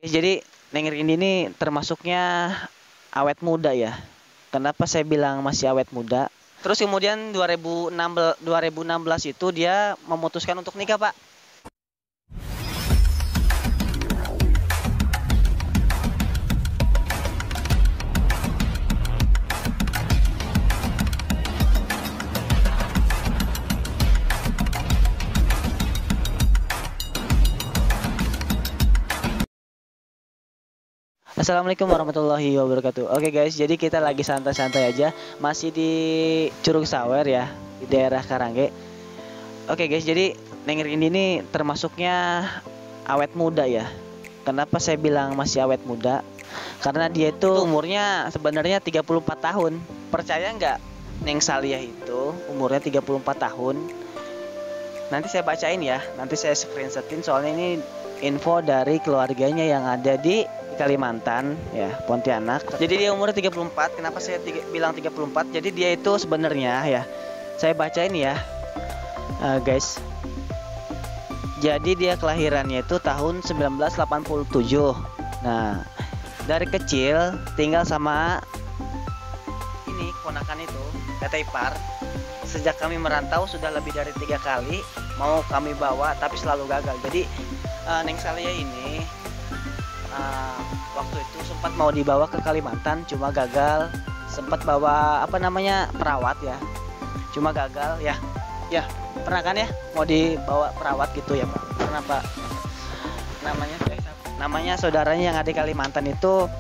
Jadi Neng Rini ini termasuknya awet muda ya. Kenapa saya bilang masih awet muda? Terus kemudian 2016 itu dia memutuskan untuk nikah, Pak. Assalamualaikum warahmatullahi wabarakatuh. Oke guys, jadi kita lagi santai-santai aja, masih di Curug Sawer ya, di daerah Karangge. Oke guys, jadi Neng Rini ini termasuknya awet muda ya. Kenapa saya bilang masih awet muda? Karena dia itu umurnya sebenarnya 34 tahun. Percaya nggak Neng Salia itu umurnya 34 tahun? Nanti saya bacain ya, nanti saya screenshotin soalnya ini info dari keluarganya yang ada di Kalimantan ya, Pontianak. Jadi dia umurnya 34. Kenapa saya bilang 34? Jadi dia itu sebenarnya ya, saya bacain ya guys. Jadi dia kelahirannya itu tahun 1987. Nah, dari kecil tinggal sama ini ponakan itu, Tete Ipar. Sejak kami merantau sudah lebih dari 3 kali mau kami bawa tapi selalu gagal. Jadi Neng Salia ini waktu itu sempat mau dibawa ke Kalimantan cuma gagal. Sempat bawa perawat ya, cuma gagal ya. Ya pernah kan ya mau dibawa perawat gitu ya Pak? Kenapa namanya saudaranya yang ada di Kalimantan itu.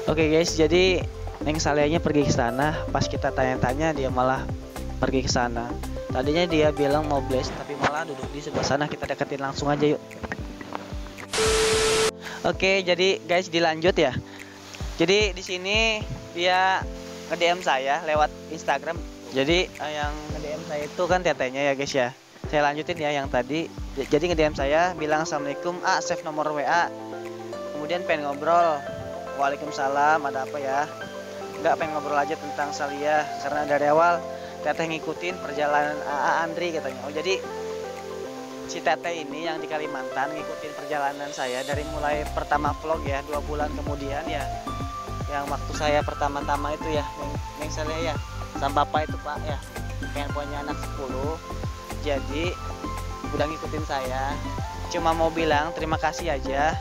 Oke guys, jadi Neng Salianya pergi ke sana. Pas kita tanya-tanya dia malah pergi ke sana. Tadinya dia bilang mau blast tapi malah duduk di sebelah sana. Kita deketin langsung aja yuk. Oke, jadi guys dilanjut ya. Jadi di sini dia nge-DM saya lewat Instagram. Jadi yang nge-DM saya itu kan tetenya ya guys ya. Saya lanjutin ya yang tadi. Jadi nge-DM saya bilang assalamualaikum, save nomor WA. Kemudian pengen ngobrol. Waalaikumsalam, ada apa ya? Enggak, pengen ngobrol aja tentang Salia karena dari awal Teteh ngikutin perjalanan Andri katanya. Oh jadi si Teteh ini yang di Kalimantan ngikutin perjalanan saya dari mulai pertama vlog ya 2 bulan kemudian ya, yang waktu saya pertama-tama itu ya Neng Salia ya sama bapak itu Pak ya, pengen punya anak 10. Jadi udah ngikutin saya, cuma mau bilang terima kasih aja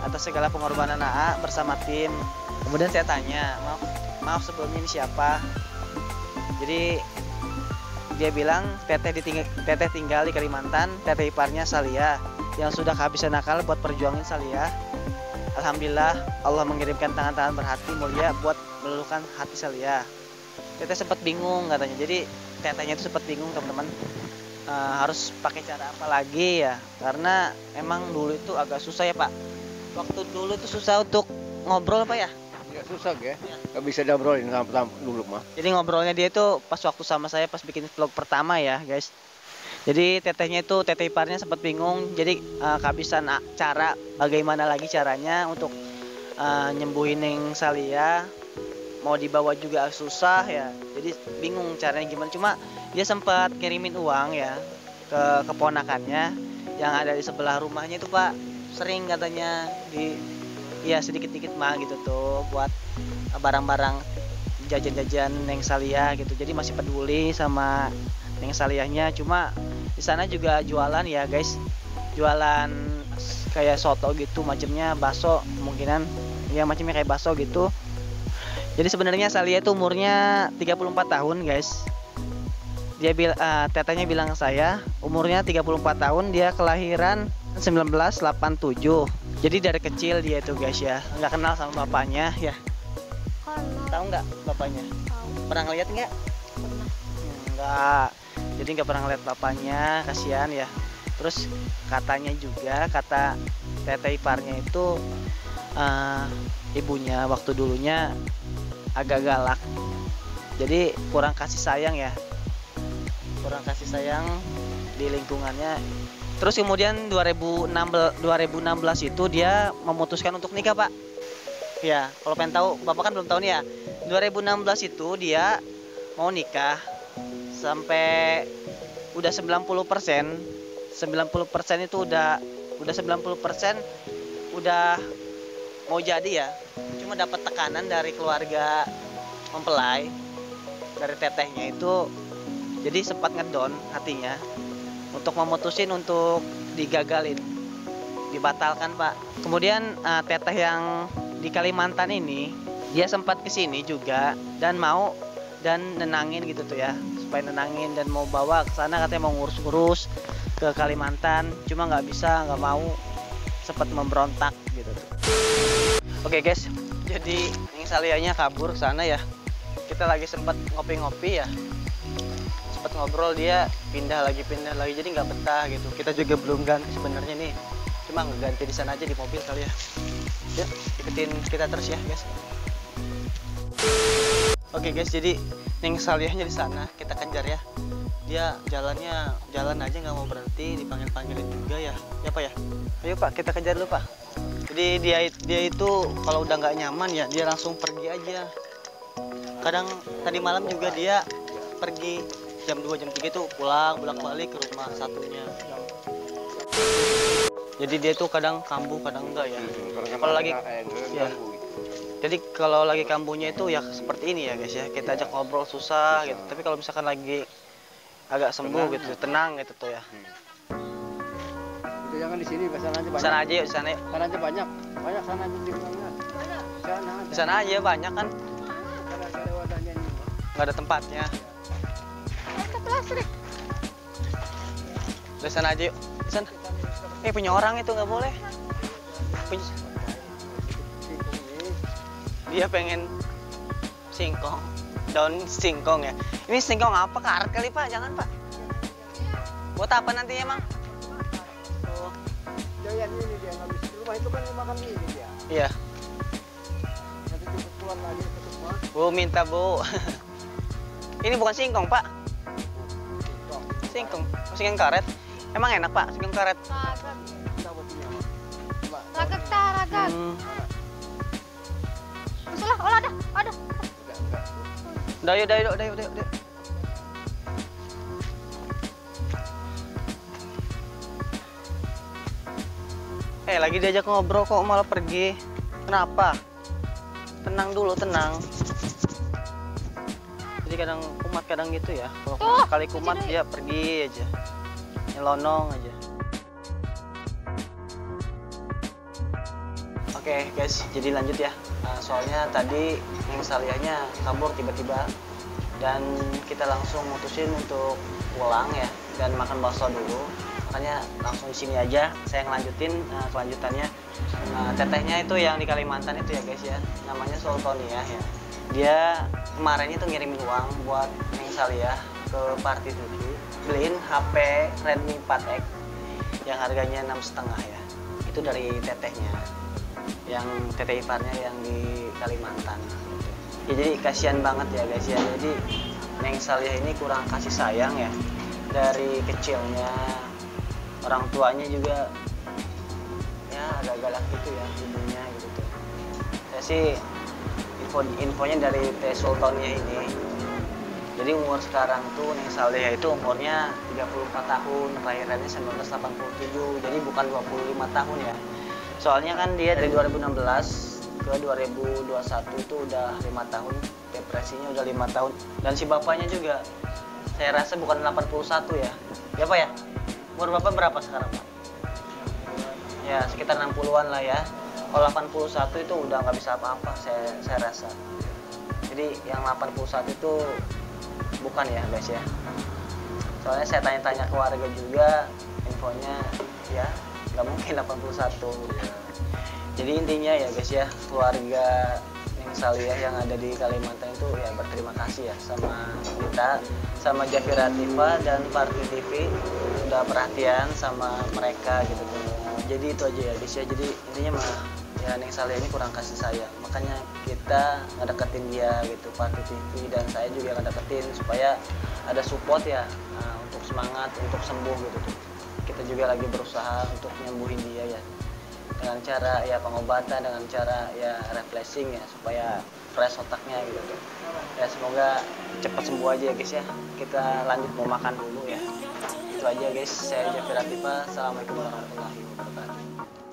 atas segala pengorbanan AA bersama tim. Kemudian saya tanya, maaf sebelumnya ini siapa? Jadi dia bilang teteh tinggal di Kalimantan, teteh iparnya Salia yang sudah kehabisan akal buat perjuangin Salia. Alhamdulillah Allah mengirimkan tangan-tangan berhati mulia buat meluluhkan hati Salia. Teteh sempat bingung katanya. Jadi tetehnya itu sempat bingung teman-teman, harus pakai cara apa lagi ya, karena emang dulu itu agak susah ya Pak. Waktu dulu itu susah untuk ngobrol Pak ya? Ya susah ya, nggak bisa diobrolin sama dulu mah. Jadi ngobrolnya dia itu pas waktu sama saya pas bikin vlog pertama ya guys. Jadi tetehnya itu teteh iparnya sempat bingung. Jadi kehabisan cara bagaimana lagi caranya untuk nyembuhin Neng Salia. Mau dibawa juga susah ya. Jadi bingung caranya gimana. Cuma dia sempat ngirimin uang ya ke keponakannya yang ada di sebelah rumahnya itu Pak. Sering katanya ya sedikit-sedikit mah gitu tuh buat barang-barang jajan-jajan Neng Salia gitu. Jadi masih peduli sama Neng Salianya. Cuma di sana juga jualan ya guys, jualan kayak soto gitu, macamnya bakso kemungkinan ya, macamnya kayak bakso gitu. Jadi sebenarnya Salia itu umurnya 34 tahun guys. Dia tetanya bilang ke saya umurnya 34 tahun, dia kelahiran 1987. Jadi dari kecil dia itu guys ya, nggak kenal sama bapaknya ya. Tahu nggak bapaknya? Tahu. Pernah ngeliat nggak? Pernah. Nggak. Jadi nggak pernah ngeliat bapaknya, kasihan ya. Terus katanya juga, kata teteh iparnya itu ibunya waktu dulunya agak galak. Jadi kurang kasih sayang ya. Kurang kasih sayang di lingkungannya. Terus kemudian 2016 itu dia memutuskan untuk nikah Pak. Ya, kalau pengen tahu, Bapak kan belum tahu nih ya. 2016 itu dia mau nikah sampai udah 90%. 90% itu udah 90% udah mau jadi ya. Cuma dapat tekanan dari keluarga mempelai, dari tetehnya itu, jadi sempat ngedon hatinya untuk memutusin untuk digagalin, dibatalkan Pak. Kemudian teteh yang di Kalimantan ini dia sempat kesini juga dan mau dan nenangin gitu tuh ya, supaya nenangin dan mau bawa ke sana, katanya mau ngurus-ngurus ke Kalimantan, cuma nggak bisa, nggak mau, sempat memberontak gitu tuh. Oke guys, jadi Neng Salianya kabur ke sana ya. Kita lagi sempat ngopi-ngopi ya, sempat ngobrol, dia pindah lagi, jadi nggak betah gitu. Kita juga belum ganti sebenarnya nih, cuma ngeganti di sana aja di mobil kali ya. Yuk ikutin kita terus ya guys. Oke guys, jadi Neng Saliahnya di sana, kita kejar ya. Dia jalan aja nggak mau berhenti, dipanggilin juga ya. Ya Pak ya, ayo Pak kita kejar dulu Pak. Jadi dia itu kalau udah nggak nyaman ya dia langsung pergi aja. Kadang tadi malam juga dia pergi jam 2 jam 3 itu pulang bolak-balik ke rumah satunya. Jadi dia tuh kadang kambuh kadang enggak ya. Kalau lagi ya. Jadi kalau lagi kambuhnya itu ya seperti ini ya guys ya. Kita ajak ngobrol susah gitu. Tapi kalau misalkan lagi agak sembuh gitu, tenang gitu tuh ya. Itu jangan di sini, ke sana aja banyak. Sana aja yuk, sana yuk. Sana aja banyak. Banyak sana aja di mana? Sana. Di sana aja banyak kan. Nggak ada tempatnya. Di sana aja yuk. Di sana. Punya orang itu nggak boleh. Dia pengen singkong, daun singkong ya. Ini singkong apa? Karet kali Pak? Jangan Pak. Buat apa nantinya Mang? Oh. Doyan ini dia habis rumah itu kan makan ini dia. Iya. Nanti cepet keluar lagi ke rumah. Bu minta Bu. Ini bukan singkong Pak. Singkong. Singkong karet. Emang enak Pak singkong karet? Ragak tak ragak. Masalah, olah ada. Dayo. Lagi diajak ngobrol kok malah pergi. Kenapa? Tenang dulu, tenang. Jadi kadang kumat kadang gitu ya. Kalau sekali kumat dia pergi aja. Nyelonong aja. Oke guys, jadi lanjut ya. Soalnya tadi Neng Saliahnya kabur tiba-tiba dan kita langsung mutusin untuk pulang ya dan makan bakso dulu. Makanya langsung di sini aja saya ngelanjutin kelanjutannya. Tetehnya itu yang di Kalimantan itu ya guys ya, namanya Sultania ya. Dia kemarin itu ngirimin uang buat Neng Saliah ke Party Tujuh, beliin HP Redmi 4X yang harganya 6,5 ya. Itu dari tetehnya, yang teteh iparnya yang di Kalimantan gitu. Ya, jadi kasihan banget ya guys ya. Jadi Neng Saliah ini kurang kasih sayang ya dari kecilnya. Orang tuanya juga ya agak galak gitu ya ibunya gitu tuh. Saya sih infonya dari Teh Sultania ini. Jadi umur sekarang tuh Neng Saliah itu umurnya 34 tahun, kelahirannya 1987. Jadi bukan 25 tahun ya. Soalnya kan dia dari 2016 ke 2021 itu udah 5 tahun, depresinya udah 5 tahun. Dan si bapaknya juga saya rasa bukan 81 ya. Ya Pak ya? Umur Bapak berapa sekarang Pak? Ya sekitar 60-an lah ya. Kalau 81 itu udah nggak bisa apa-apa saya rasa. Jadi yang 81 itu bukan ya guys ya. Soalnya saya tanya-tanya keluarga juga, infonya ya nggak mungkin 81. Jadi intinya ya guys ya, keluarga Neng Saliah yang ada di Kalimantan itu ya berterima kasih ya sama kita, sama Jafira Tifa dan Party TV udah perhatian sama mereka gitu. Jadi itu aja ya guys ya. Jadi intinya mah ya Neng Saliah ini kurang kasih sayang, makanya kita ngedeketin dia gitu, Party TV dan saya juga ngedeketin supaya ada support ya, untuk semangat untuk sembuh gitu tuh. Kita juga lagi berusaha untuk nyembuhin dia ya dengan cara ya pengobatan, dengan cara ya refreshing ya supaya fresh otaknya gitu tuh. Ya semoga cepat sembuh aja ya guys ya. Kita lanjut mau makan dulu ya. Itu aja guys, saya Jafir Atifa. Assalamualaikum warahmatullahi wabarakatuh.